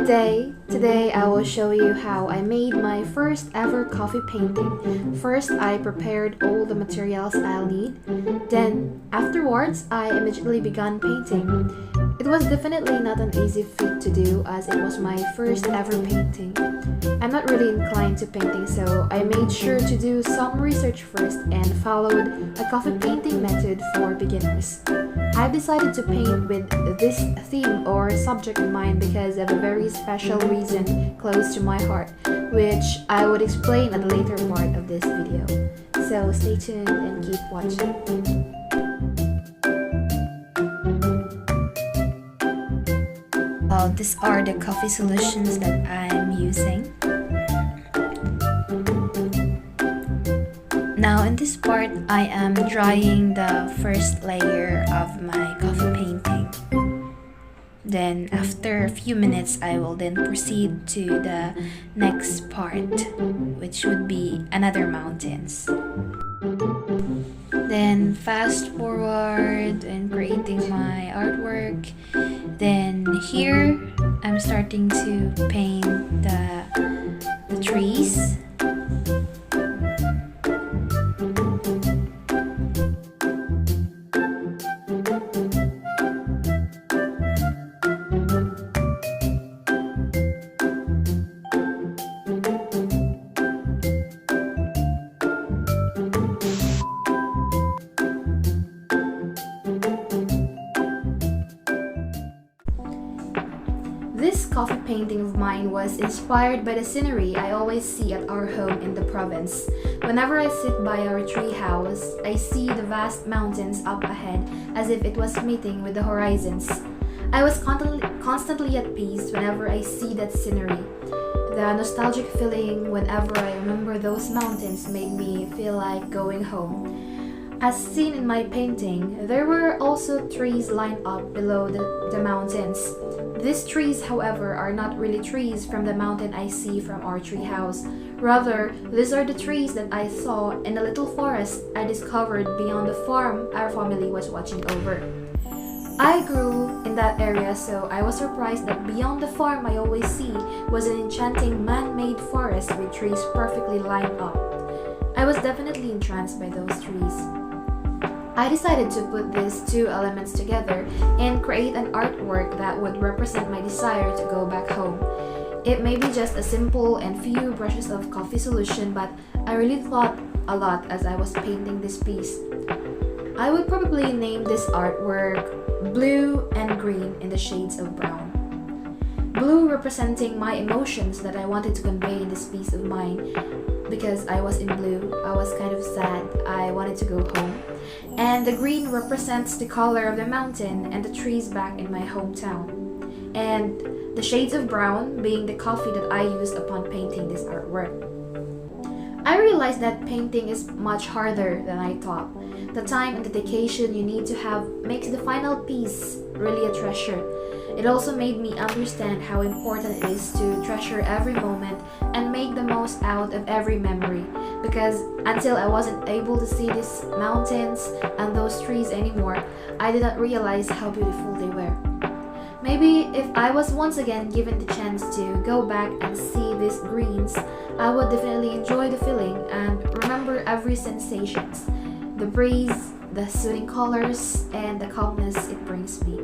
Good day! Today I will show you how I made my first ever coffee painting. First, I prepared all the materials I'll need. Then, afterwards, I immediately began painting. It was definitely not an easy feat to do as it was my first ever painting. I'm not really inclined to painting, so I made sure to do some research first and followed a coffee painting method for beginners. I've decided to paint with this theme or subject in mind because of a very special reason close to my heart, which I would explain at a later part of this video. So stay tuned and keep watching. Well, these are the coffee solutions that I'm using. Now in this part, I am drying the first layer of my coffee painting. Then after a few minutes, I will then proceed to the next part, which would be another mountains. Then fast forward and creating my artwork. Then here, I'm starting to paint the trees. This coffee painting of mine was inspired by the scenery I always see at our home in the province. Whenever I sit by our tree house, I see the vast mountains up ahead as if it was meeting with the horizons. I was constantly at peace whenever I see that scenery. The nostalgic feeling whenever I remember those mountains made me feel like going home. As seen in my painting, there were also trees lined up below the mountains. These trees, however, are not really trees from the mountain I see from our tree house. Rather, these are the trees that I saw in the little forest I discovered beyond the farm our family was watching over. I grew in that area, so I was surprised that beyond the farm I always see was an enchanting man-made forest with trees perfectly lined up. I was definitely entranced by those trees. I decided to put these two elements together and create an artwork that would represent my desire to go back home. It may be just a simple and few brushes of coffee solution, but I really thought a lot as I was painting this piece. I would probably name this artwork Blue and Green in the Shades of Brown. Blue representing my emotions that I wanted to convey in this piece of mine. Because I was in blue, I was kind of sad, I wanted to go home. And the green represents the color of the mountain and the trees back in my hometown. And the shades of brown being the coffee that I used upon painting this artwork. I realized that painting is much harder than I thought. The time and dedication you need to have makes the final piece really a treasure. It also made me understand how important it is to treasure every moment and make the most out of every memory, because until I wasn't able to see these mountains and those trees anymore, I did not realize how beautiful they were. Maybe if I was once again given the chance to go back and see these greens, I would definitely enjoy the feeling and remember every sensations, the breeze, the soothing colors, and the calmness it brings me.